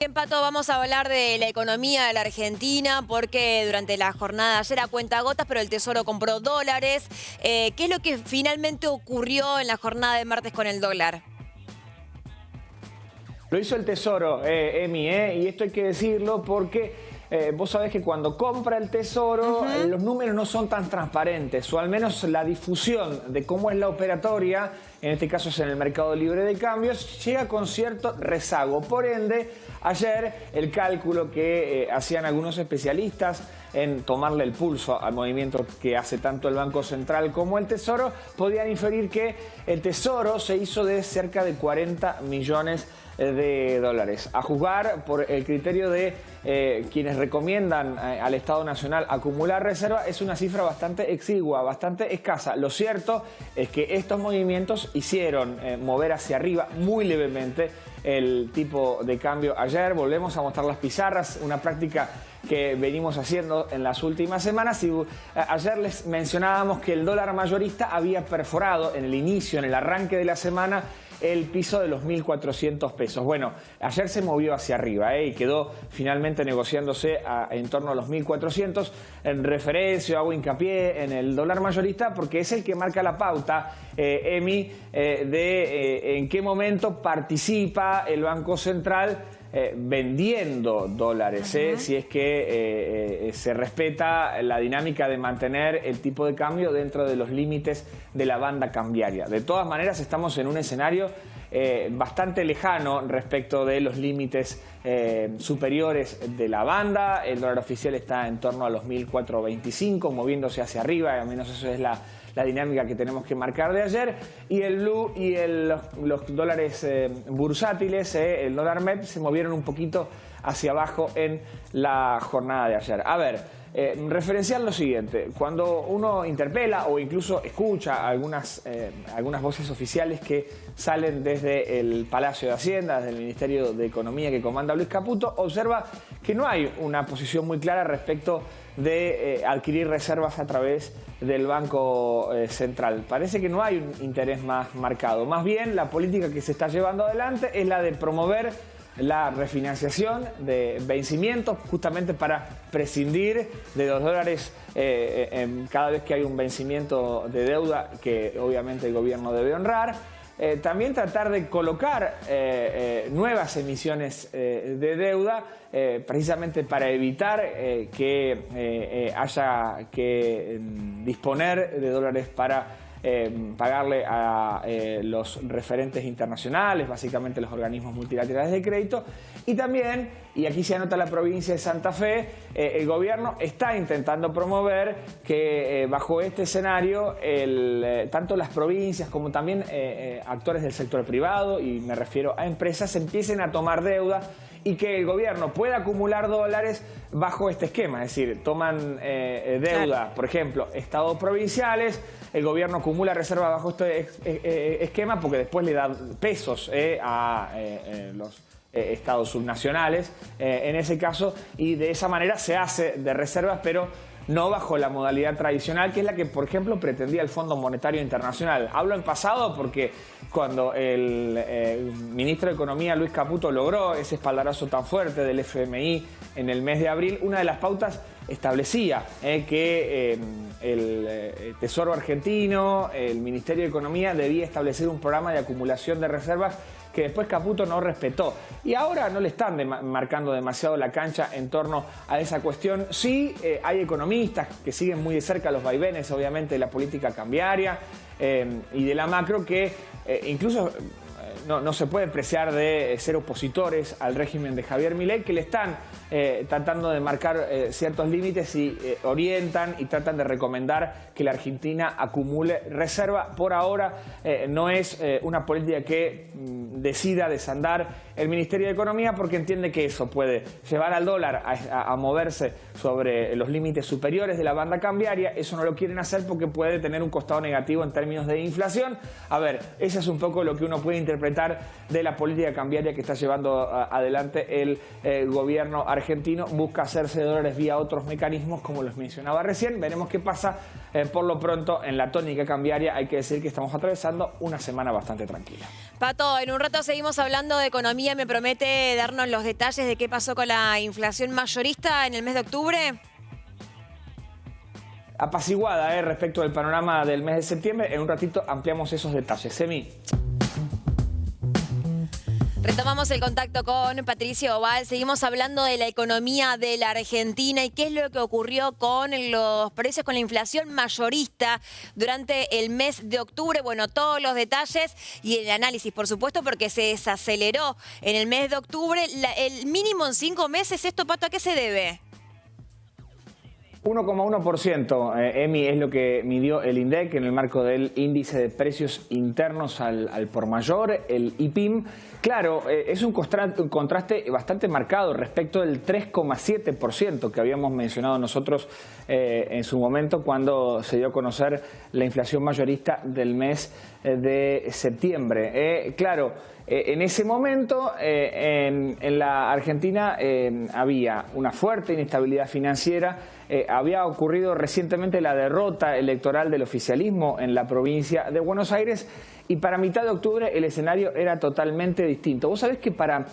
Bien, Pato, vamos a hablar de la economía de la Argentina porque durante la jornada de ayer a cuentagotas, pero el Tesoro compró dólares. ¿Qué es lo que finalmente ocurrió en la jornada de martes con el dólar? Lo hizo el Tesoro, Emi, y esto hay que decirlo porque vos sabés que cuando compra el Tesoro los números no son tan transparentes, o al menos la difusión de cómo es la operatoria, en este caso es en el mercado libre de cambios, llega con cierto rezago. Por ende, ayer el cálculo que hacían algunos especialistas en tomarle el pulso al movimiento que hace tanto el Banco Central como el Tesoro, podían inferir que el Tesoro se hizo de cerca de 40 millones de dólares. A juzgar por el criterio de quienes recomiendan al Estado Nacional acumular reserva, es una cifra bastante exigua, bastante escasa. Lo cierto es que estos movimientos hicieron mover hacia arriba muy levemente el tipo de cambio ayer. Volvemos a mostrar las pizarras, una práctica que venimos haciendo en las últimas semanas. Y ayer les mencionábamos que el dólar mayorista había perforado en el inicio, en el arranque de la semana, el piso de los 1.400 pesos. Bueno, ayer se movió hacia arriba y quedó finalmente negociándose en torno a los 1.400. En referencia, hago hincapié en el dólar mayorista porque es el que marca la pauta, Emi, de en qué momento participa el Banco Central vendiendo dólares, si es que se respeta la dinámica de mantener el tipo de cambio dentro de los límites de la banda cambiaria. De todas maneras, estamos en un escenario bastante lejano respecto de los límites superiores de la banda. El dólar oficial está en torno a los 1.425, moviéndose hacia arriba, al menos eso es la dinámica que tenemos que marcar de ayer. Y el blue y los dólares bursátiles, el dólar MEP, se movieron un poquito hacia abajo en la jornada de ayer. A ver, referenciar lo siguiente: cuando uno interpela o incluso escucha algunas voces oficiales que salen desde el Palacio de Hacienda, desde el Ministerio de Economía que comanda Luis Caputo, observa que no hay una posición muy clara respecto de adquirir reservas a través del Banco Central. Parece que no hay un interés más marcado. Más bien, la política que se está llevando adelante es la de promover la refinanciación de vencimientos, justamente para prescindir de los dólares cada vez que hay un vencimiento de deuda que obviamente el gobierno debe honrar. También tratar de colocar nuevas emisiones de deuda, precisamente para evitar que haya que disponer de dólares para pagarle a los referentes internacionales, básicamente los organismos multilaterales de crédito. Y también, y aquí se anota la provincia de Santa Fe, el gobierno está intentando promover que bajo este escenario tanto las provincias como también actores del sector privado, y me refiero a empresas, empiecen a tomar deuda y que el gobierno pueda acumular dólares bajo este esquema. Es decir, toman deuda, claro, por ejemplo, estados provinciales, el gobierno acumula reserva bajo este esquema porque después le da pesos a los estados subnacionales, en ese caso, y de esa manera se hace de reservas, pero no bajo la modalidad tradicional, que es la que, por ejemplo, pretendía el Fondo Monetario Internacional. Hablo en pasado porque cuando el ministro de Economía, Luis Caputo, logró ese espaldarazo tan fuerte del FMI en el mes de abril, una de las pautas establecía que el Tesoro argentino, el Ministerio de Economía, debía establecer un programa de acumulación de reservas que después Caputo no respetó. Y ahora no le están marcando demasiado la cancha en torno a esa cuestión. Sí, hay economistas que siguen muy de cerca los vaivenes, obviamente, de la política cambiaria y de la macro, que incluso no se puede preciar de ser opositores al régimen de Javier Milei, que le están tratando de marcar ciertos límites y orientan y tratan de recomendar que la Argentina acumule reserva. Por ahora no es una política que decida desandar el Ministerio de Economía, porque entiende que eso puede llevar al dólar a moverse sobre los límites superiores de la banda cambiaria. Eso no lo quieren hacer porque puede tener un costado negativo en términos de inflación. A ver, eso es un poco lo que uno puede interpretar de la política cambiaria que está llevando adelante el gobierno argentino. Busca hacerse de dólares vía otros mecanismos, como los mencionaba recién. Veremos qué pasa. Por lo pronto, en la tónica cambiaria, hay que decir que estamos atravesando una semana bastante tranquila. Pato, en un rato seguimos hablando de economía Economía me promete darnos los detalles de qué pasó con la inflación mayorista en el mes de octubre. Apaciguada respecto al panorama del mes de septiembre. En un ratito ampliamos esos detalles. Emi. Retomamos el contacto con Patricio Oval. Seguimos hablando de la economía de la Argentina y qué es lo que ocurrió con los precios, con la inflación mayorista durante el mes de octubre. Bueno, todos los detalles y el análisis, por supuesto, porque se desaceleró en el mes de octubre. El mínimo en 5 meses, ¿esto, Pato, a qué se debe? 1,1%, Emi, es lo que midió el INDEC en el marco del índice de precios internos al por mayor, el IPIM. Claro, es un contraste bastante marcado respecto del 3,7% que habíamos mencionado nosotros en su momento cuando se dio a conocer la inflación mayorista del mes de septiembre. Claro, en ese momento en la Argentina había una fuerte inestabilidad financiera. Había ocurrido recientemente la derrota electoral del oficialismo en la provincia de Buenos Aires y para mitad de octubre el escenario era totalmente distinto. Vos sabés que para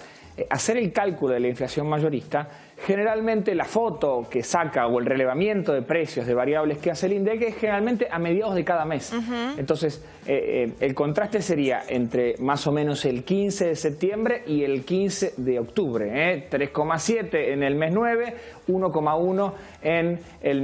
hacer el cálculo de la inflación mayorista, generalmente la foto que saca o el relevamiento de precios de variables que hace el INDEC es generalmente a mediados de cada mes. Entonces, el contraste sería entre más o menos el 15 de septiembre y el 15 de octubre. 3,7 en el mes 9, 1,1 en el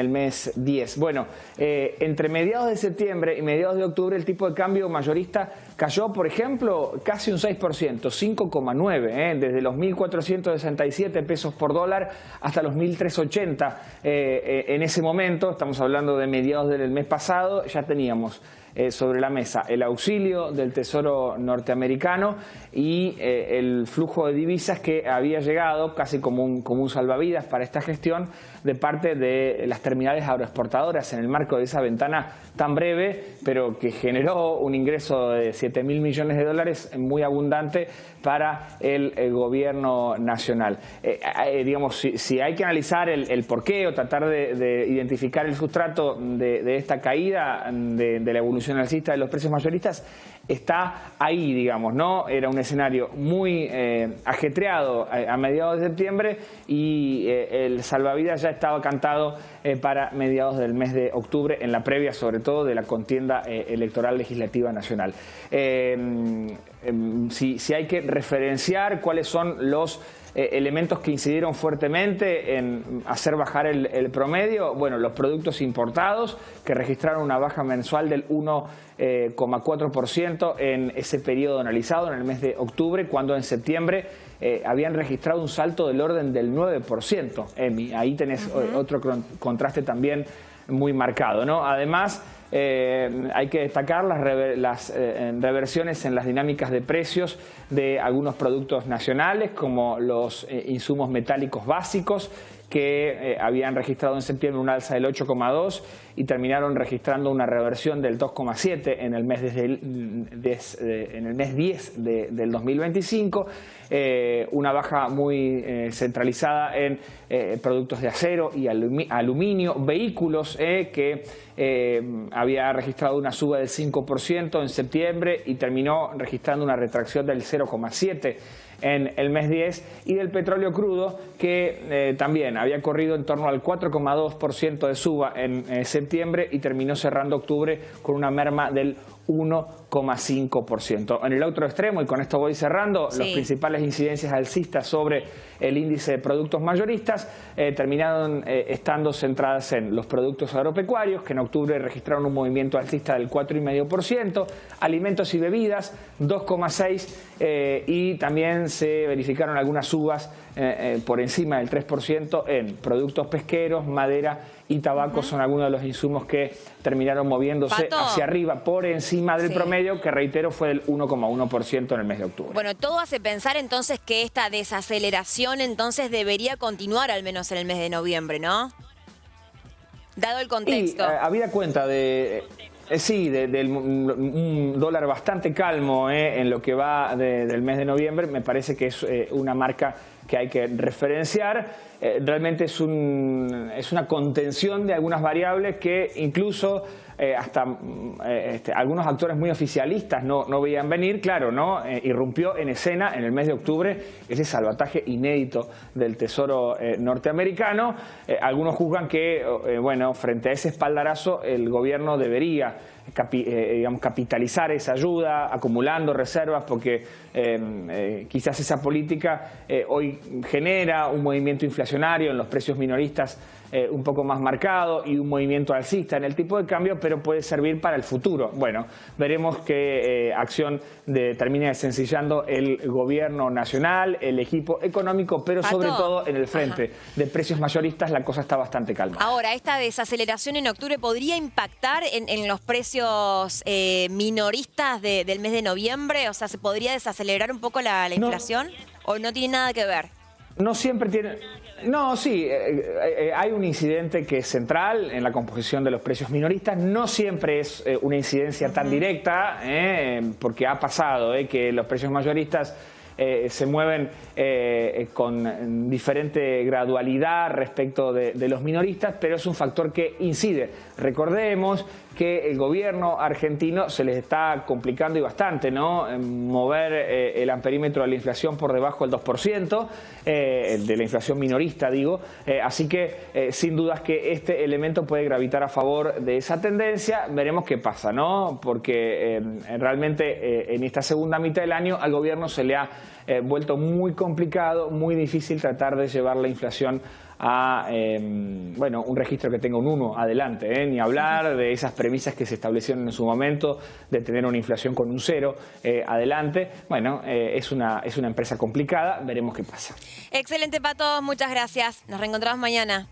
mes 10. Bueno, entre mediados de septiembre y mediados de octubre el tipo de cambio mayorista cayó, por ejemplo, casi un 6%, 5,9, desde los 1.467 pesos por dólar hasta los 1.380. En ese momento, estamos hablando de mediados del mes pasado, ya teníamos sobre la mesa el auxilio del Tesoro norteamericano y el flujo de divisas que había llegado casi como un salvavidas para esta gestión de parte de las terminales agroexportadoras en el marco de esa ventana tan breve, pero que generó un ingreso de 7.000 millones de dólares muy abundante para el gobierno nacional. Digamos, si hay que analizar el porqué o tratar de identificar el sustrato de esta caída de la evolución alcista de los precios mayoristas, está ahí, digamos, ¿no? Era un escenario muy ajetreado a mediados de septiembre y el salvavidas ya estaba cantado para mediados del mes de octubre, en la previa sobre todo de la contienda electoral legislativa nacional. Si hay que referenciar cuáles son los elementos que incidieron fuertemente en hacer bajar el promedio, bueno, los productos importados que registraron una baja mensual del 1,4% en ese periodo analizado, en el mes de octubre, cuando en septiembre habían registrado un salto del orden del 9%. Ahí tenés otro contraste también muy marcado, ¿no? Además, hay que destacar las reversiones en las dinámicas de precios de algunos productos nacionales, como los insumos metálicos básicos, que habían registrado en septiembre un alza del 8,2 y terminaron registrando una reversión del 2,7 en el mes 10 del 2025, una baja muy centralizada en productos de acero y aluminio, vehículos que había registrado una suba del 5% en septiembre y terminó registrando una retracción del 0,7 en el mes 10, y del petróleo crudo que también había corrido en torno al 4,2% de suba en septiembre y terminó cerrando octubre con una merma del 1,5%. En el otro extremo, y con esto voy cerrando, las principales incidencias alcistas sobre el índice de productos mayoristas terminaron estando centradas en los productos agropecuarios, que en octubre registraron un movimiento alcista del 4,5%, alimentos y bebidas 2,6%, y también se verificaron algunas subas por encima del 3% en productos pesqueros, madera y tabaco. Son algunos de los insumos que terminaron moviéndose hacia arriba por encima del promedio, que reitero fue del 1,1% en el mes de octubre. Bueno, todo hace pensar entonces que esta desaceleración entonces debería continuar al menos en el mes de noviembre, ¿no? Dado el contexto. Habida cuenta de... un dólar bastante calmo en lo que va del mes de noviembre, me parece que es una marca que hay que referenciar. Realmente es una contención de algunas variables que incluso hasta algunos actores muy oficialistas no veían venir. Claro, ¿no? Irrumpió en escena en el mes de octubre ese salvataje inédito del Tesoro norteamericano. Algunos juzgan que, bueno, frente a ese espaldarazo el gobierno debería digamos, capitalizar esa ayuda, acumulando reservas, porque quizás esa política hoy genera un movimiento inflacionario en los precios minoristas un poco más marcado y un movimiento alcista en el tipo de cambio, pero puede servir para el futuro. Bueno, veremos qué acción termina desencillando el gobierno nacional, el equipo económico, pero sobre todo en el frente de precios mayoristas la cosa está bastante calma. Ahora, esta desaceleración en octubre podría impactar en los precios minoristas del mes de noviembre, o sea, ¿se podría desacelerar un poco la inflación o no tiene nada que ver? No siempre tiene... No, sí, hay un incidente que es central en la composición de los precios minoristas. No siempre es una incidencia tan directa, porque ha pasado que los precios mayoristas se mueven con diferente gradualidad respecto de los minoristas, pero es un factor que incide. Recordemos que el gobierno argentino se les está complicando y bastante, ¿no? Mover el amperímetro de la inflación por debajo del 2%, de la inflación minorista, digo. Así que sin dudas que este elemento puede gravitar a favor de esa tendencia. Veremos qué pasa, ¿no? Porque realmente en esta segunda mitad del año al gobierno se le ha vuelto muy complicado, muy difícil tratar de llevar la inflación a bueno, un registro que tenga un 1 adelante, ni hablar de esas premisas que se establecieron en su momento de tener una inflación con un 0 adelante. Bueno, es una empresa complicada, veremos qué pasa. Excelente, Pato, muchas gracias. Nos reencontramos mañana.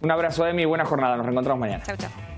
Un abrazo, Emi, buena jornada, nos reencontramos mañana. Chau, chau.